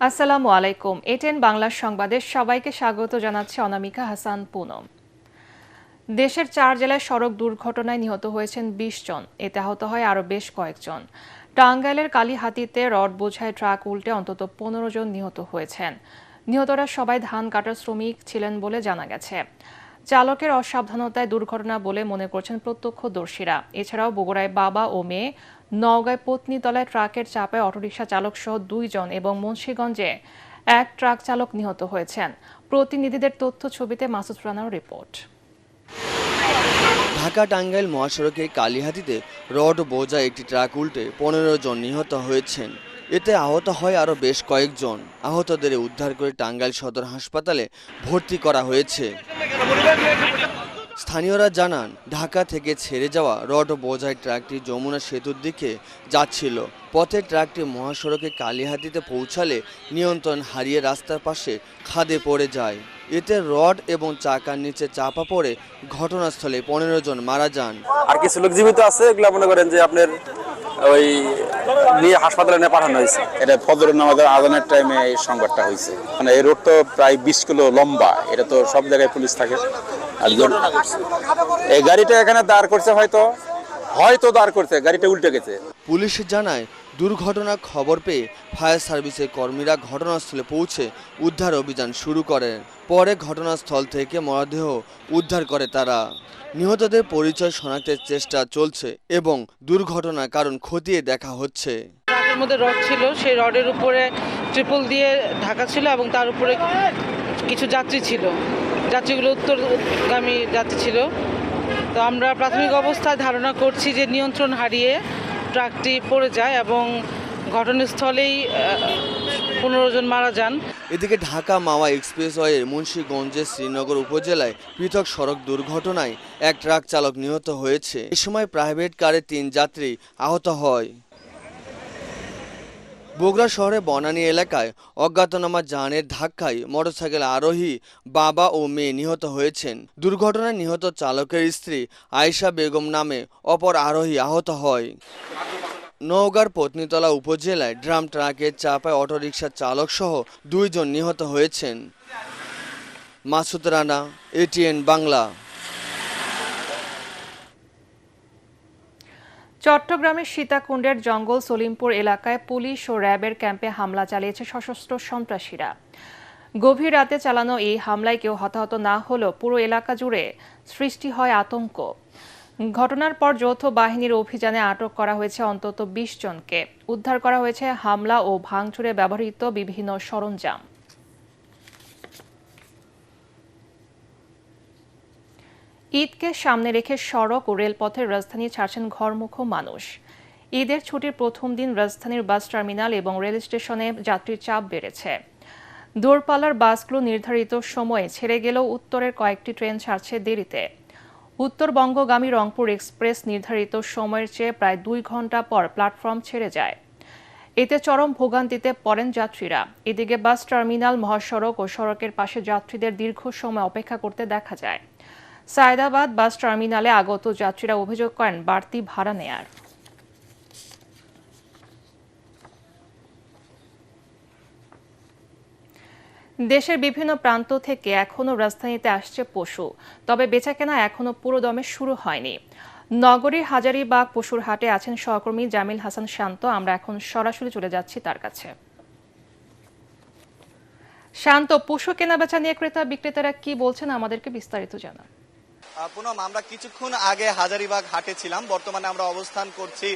আসসালামু আলাইকুম। এটেন বাংলা সংবাদে সবাইকে স্বাগত জানাচ্ছে অনামিকা হাসান পুনম। দেশের 4 জেলায় সড়ক দুর্ঘটনায় নিহত হয়েছেন 20 জন, এতে আহত হয় আরও বেশ কয়েকজন। টাঙ্গাইলের কালিহাতীতে রড বোঝাই ট্রাক উল্টে অন্তত 15 জন নিহত হয়েছেন। নিহতরা সবাই ধান কাটার শ্রমিক ছিলেন বলে জানা গেছে। চালকের অসাবধানতায় দুর্ঘটনা বলে মনে করছেন প্রত্যক্ষদর্শীরা। এছাড়াও বগুড়ায় বাবা ও মেয়ে, নওগাঁয় পত্নীতলায় ট্রাকের চাপায় অটোরিকশা চালক সহ 2 জন এবং মুন্সিগঞ্জে এক ট্রাক চালক নিহত হয়েছেন। প্রতিনিধিদের তথ্য ছবিতে মাসুদ রানার রিপোর্ট। ঢাকা টাঙ্গাইল মহাসড়কের কালিহাতীতে রড বোঝা একটি ট্রাক উল্টে 15 জন নিহত হয়েছেন। এতে আহত হয় আরও বেশ কয়েকজন। আহতদের উদ্ধার করে টাঙ্গাইল সদর হাসপাতালে ভর্তি করা হয়েছে। স্থানীয়রা জানান, ঢাকা থেকে ছেড়ে যাওয়া রড বোঝাই ট্রাকটি যমুনা সেতুর দিকে যাচ্ছিল। পথে ট্রাকটি মহাসড়কে কালিহাতীতে পৌঁছালে নিয়ন্ত্রণ হারিয়ে রাস্তার পাশে খাদে পড়ে যায়। এতে রড এবং চাকার নিচে চাপা পড়ে ঘটনাস্থলে 15 জন মারা যান। আর কিছু লোক জীবিত আছে, এগুলো মনে করেন যে আপনার ওই নিয়ে হাসপাতালে নিয়ে পাঠানো হয়েছে। এটা ফজরের নামাজের আজানের টাইমে এই সংবাদটা হয়েছে। মানে এই রোড তো প্রায় 20 কিলো লম্বা, এটা তো সব জায়গায় পুলিশ থাকে। আর এই গাড়িটা এখানে দাঁড় করছে, হয়তো দাঁড় করছে, গাড়িটা উল্টে গেছে। পুলিশ জানায়, দুর্ঘটনার খবর পেয়ে ফায়ার সার্ভিসের কর্মীরা ঘটনাস্থলে পৌঁছে উদ্ধার অভিযান শুরু করেন। পরে ঘটনাস্থল থেকে মরদেহ উদ্ধার করে তারা। নিহতদের পরিচয় শনাক্তের চেষ্টা চলছে এবং দুর্ঘটনার কারণ খতিয়ে দেখা হচ্ছে। ট্রাকের মধ্যে রড ছিল, সেই রডের উপরে ট্রিপল দিয়ে ঢাকা ছিল এবং তার উপরে কিছু যাত্রী ছিল। যাত্রীগুলো উত্তরগামী যাত্রী ছিল। তো আমরা প্রাথমিক অবস্থায় ধারণা করছি যে নিয়ন্ত্রণ হারিয়ে ট্রাকটি পড়ে যায় এবং ঘটনাস্থলেই 15 জন মারা যান। এদিকে ঢাকা মাওয়া এক্সপ্রেসওয়ের মুন্সিগঞ্জের শ্রীনগর উপজেলায় পৃথক সড়ক দুর্ঘটনায় এক ট্রাক চালক নিহত হয়েছে। এ সময় প্রাইভেট কারে 3 যাত্রী আহত হয়। বগুড়া শহরে বনানী এলাকায় অজ্ঞাতনামা যানের ধাক্কায় মোটরসাইকেল আরোহী বাবা ও মেয়ে নিহত হয়েছেন। দুর্ঘটনায় নিহত চালকের স্ত্রী আয়েশা বেগম নামে অপর আরোহী আহত হয়। নওগাঁর পত্নীতলা উপজেলায় ড্রাম ট্রাকের চাপায় অটোরিকশা চালক সহ 2 জন নিহত হয়েছেন। মাসুদ রানা, এটিএন বাংলা। চট্টগ্রামের সীতাকুণ্ডের জঙ্গল সলিমপুর এলাকায় পুলিশ ও র্যাবের ক্যাম্পে হামলা চালিয়েছে সশস্ত্র সন্ত্রাসীরা। গভীর রাতে চালানো এই হামলায় কেউ হতাহত না হলেও পুরো এলাকা জুড়ে সৃষ্টি হয় আতঙ্ক। ঘটনার পর যৌথ বাহিনীর অভিযানে আটক করা হয়েছে অন্তত 20 জনকে। উদ্ধার করা হয়েছে হামলা ও ভাঙচুরে ব্যবহৃত বিভিন্ন সরঞ্জাম। ঈদকে সামনে রেখে সড়ক ও রেলপথের রাজধানী ছাড়ছেন ঘরমুখো মানুষ। ঈদের ছুটির প্রথম দিন রাজধানীর বাস টার্মিনাল এবং রেল স্টেশনে যাত্রীর চাপ বেড়েছে। দূরপাল্লার বাসগুলো নির্ধারিত সময়ে ছেড়ে গেলেও উত্তরের কয়েকটি ট্রেন ছাড়ছে দেরিতে। উত্তরবঙ্গগামী রংপুর এক্সপ্রেস নির্ধারিত সময়ের চেয়ে প্রায় 2 ঘন্টা পর প্ল্যাটফর্ম ছেড়ে যায়। এতে চরম ভোগান্তিতে পড়েন যাত্রীরা। এদিকে বাস টার্মিনাল, মহাসড়ক ও সড়কের পাশে যাত্রীদের দীর্ঘ সময় অপেক্ষা করতে দেখা যায়। সায়দাবাদ বাস টার্মিনালে আগত যাত্রীরা অভিযোগ করেন বাড়তি ভাড়া নেয়ার। দেশের বিভিন্ন প্রান্ত থেকে এখনও রাজধানীতে আসছে পশু, তবে বেচাকেনা এখনও পুরোদমে শুরু হয়নি। নগরীর হাজারীবাগ পশুর হাটে আছেন সহকর্মী জামিল হাসান শান্ত। আমরা এখন সরাসরি চলে যাচ্ছি তার কাছে। শান্ত, পশু কেনাবেচা নিয়ে ক্রেতা বিক্রেতারা কি বলছেন, আমাদেরকে বিস্তারিত জানান। পুনম, আমরা কিছুক্ষণ আগে হাজারীবাগ হাটে ছিলাম। বর্তমানে আমরা অবস্থান করছি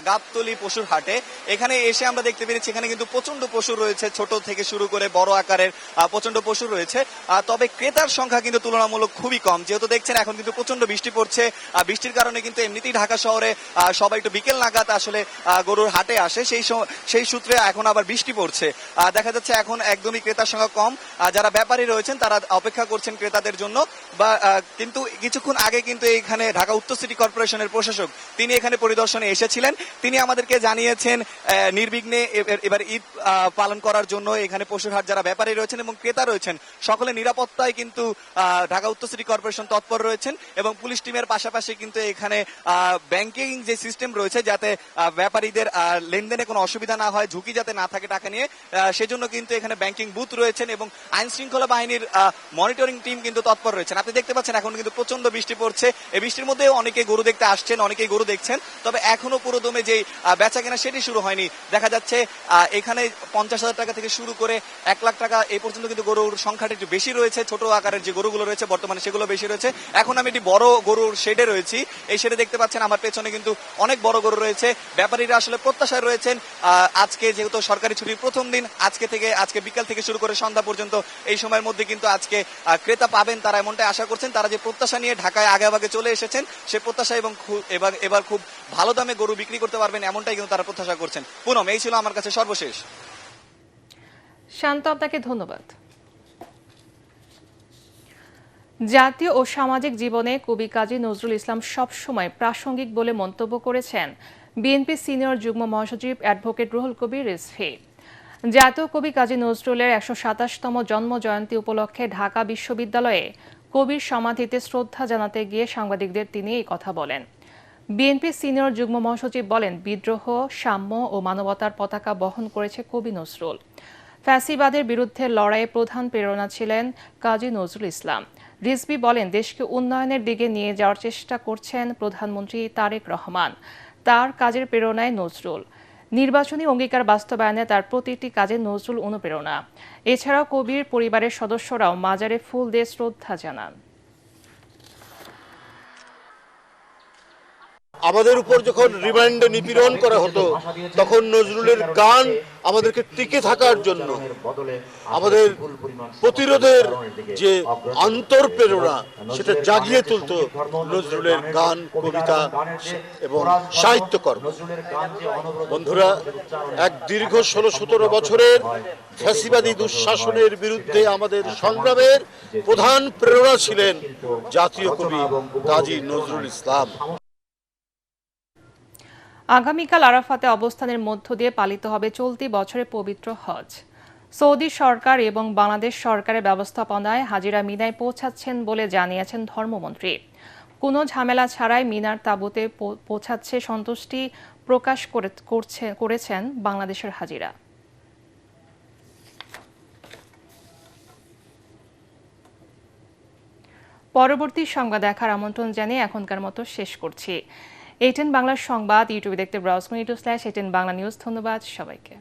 গাবতলী পশুর হাটে। এখানে এসে আমরা দেখতে পেরেছি এখানে কিন্তু প্রচন্ড পশু রয়েছে, ছোট থেকে শুরু করে বড় আকারের প্রচন্ড পশু রয়েছে। তবে ক্রেতার সংখ্যা কিন্তু তুলনামূলক খুবই কম। যেহেতু দেখছেন এখন কিন্তু প্রচন্ড বৃষ্টি পড়ছে, বৃষ্টির কারণে কিন্তু এমনিতেই ঢাকা শহরে সবাই একটু বিকেল নাগাদ আসলে গরুর হাটে আসে, সেই সূত্রে এখন আবার বৃষ্টি পড়ছে। দেখা যাচ্ছে এখন একদমই ক্রেতার সংখ্যা কম। যারা ব্যাপারী রয়েছেন তারা অপেক্ষা করছেন ক্রেতাদের জন্য, কিন্তু কিছুক্ষণ আগে কিন্তু এখানে ঢাকা উত্তর সিটি কর্পোরেশনের প্রশাসক তিনি এখানে পরিদর্শনে এসেছিলেন। তিনি আমাদেরকে জানিয়েছেন নির্বিঘ্নে এবার ঈদ পালন করার জন্য এখানে পশুর হাট যারা ব্যাপারী রয়েছেন এবং ক্রেতা রয়েছেন সকলে নিরাপত্তায় কিন্তু ঢাকা উত্তর সিটি কর্পোরেশন তৎপর রয়েছেন এবং পুলিশ টিমের পাশাপাশি কিন্তু এখানে ব্যাংকিং যে সিস্টেম রয়েছে যাতে ব্যাপারীদের লেনদেনে কোনো অসুবিধা না হয়, ঝুঁকি যাতে না থাকে টাকা নিয়ে, সেজন্য কিন্তু এখানে ব্যাংকিং বুথ রয়েছেন এবং আইন শৃঙ্খলা বাহিনীর মনিটরিং টিম কিন্তু তৎপর রয়েছেন। আপনি দেখতে পাচ্ছেন এখন কিন্তু প্রচন্ড বৃষ্টি পড়ছে। এই বৃষ্টির মধ্যে অনেকে গরু দেখতে আসছেন, অনেকেই গরু দেখছেন, তবে এখনো পুরো দমে যে বেচা কেনা সেটি শুরু হয়নি। দেখা যাচ্ছে এখানে 50,000 টাকা থেকে শুরু করে 1 লাখ টাকা এই পর্যন্ত কিন্তু গরুর সংখ্যাটা একটু বেশি রয়েছে। ছোট আকারের যে গরুগুলো রয়েছে বর্তমানে সেগুলো বেশি রয়েছে। এখন আমি একটি বড় গরুর শেডে রয়েছি। এই শেডে দেখতে পাচ্ছেন আমার পেছনে কিন্তু অনেক বড় গরু রয়েছে। ব্যাপারীরা আসলে প্রত্যাশায় রয়েছেন আজকে যেহেতু সরকারি ছুটির প্রথম দিন, আজকে বিকাল থেকে শুরু করে সন্ধ্যা পর্যন্ত এই সময়ের মধ্যে কিন্তু আজকে ক্রেতা পাবেন, তারা এমনটাই আশা করছেন। তারা যে প্রত্যাশা নিয়ে ঢাকায় আগে চলে এসেছেন সে প্রত্যাশা এবং এবার খুব ভালো দামে গরু বিক্রি করতে পারবেন এমনটাই কিন্তু তারা প্রত্যাশা করছেন। পুনম, এই ছিল আমার কাছে সর্বশেষ। শান্ত, আপনাকে ধন্যবাদ। জাতীয় ও সামাজিক জীবনে কবি কাজী নজরুল ইসলাম সবসময় প্রাসঙ্গিক বলে মন্তব্য করেছেন বিএনপি সিনিয়র যুগ্ম মহাসচিব অ্যাডভোকেট রুহুল কবির রিজভী। জাতীয় কবি কাজী নজরুলের 127তম জন্ম জয়ন্তী উপলক্ষে ঢাকা বিশ্ববিদ্যালয়ে কবির সমাধিতে শ্রদ্ধা জানাতে গিয়ে সাংবাদিকদের তিনি এই কথা বলেন। বিএনপি সিনিয়র যুগ্ম মহাসচিব বলেন, বিদ্রোহ, সাম্য ও মানবতার পতাকা বহন করেছে কবি নজরুল। ফ্যাসিবাদের বিরুদ্ধে লড়াইয়ে প্রধান প্রেরণা ছিলেন কাজী নজরুল ইসলাম। রিজভী বলেন, দেশকে উন্নয়নের দিকে নিয়ে যাওয়ার চেষ্টা করছেন প্রধানমন্ত্রী তারেক রহমান। তার কাজের প্রেরণায় নজরুল। নির্বাচনী অঙ্গীকার বাস্তবায়নে তার প্রতিটি কাজে নজরুল অনুপ্রেরণা। এছাড়াও কবির পরিবারের সদস্যরাও মাজারে ফুল দিয়ে শ্রদ্ধা জানান। আমাদের উপর যখন রিমান্ডে নিপীড়ন করা হতো তখন নজরুলের গান আমাদেরকে টিকে থাকার জন্য, আমাদের প্রতিরোধের যে আন্তঃপ্রেরণা সেটা জাগিয়ে তুলত নজরুলের গান, কবিতা এবং সাহিত্যকর্ম। বন্ধুরা, এক দীর্ঘ 16-17 বছরের ফ্যাসিবাদী দুঃশাসনের বিরুদ্ধে আমাদের সংগ্রামের প্রধান প্রেরণা ছিলেন জাতীয় কবি কাজী নজরুল ইসলাম। আগামীকাল আরাফাতে অবস্থানের মধ্য দিয়ে পালিত হবে চলতি বছরের পবিত্র হজ। সৌদি সরকার এবং বাংলাদেশ সরকারের ব্যবস্থাপনায় হাজিরা মিনায় পৌঁছাচ্ছেন বলে জানিয়েছেন ধর্মমন্ত্রী। কোনো ঝামেলা ছাড়াই মিনার তাঁবুতে পৌঁছাচ্ছে সন্তুষ্টি প্রকাশ করেছেন বাংলাদেশের হাজিরা। পরবর্তী সংবাদ দেখার আমন্ত্রণ জানিয়ে এখনকার মতো শেষ করছি। ATN বাংলার সংবাদ ইউটিউবে দেখতে ব্রাউজ করুন, YouTube/ATN বাংলা নিউজ। ধন্যবাদ সবাইকে।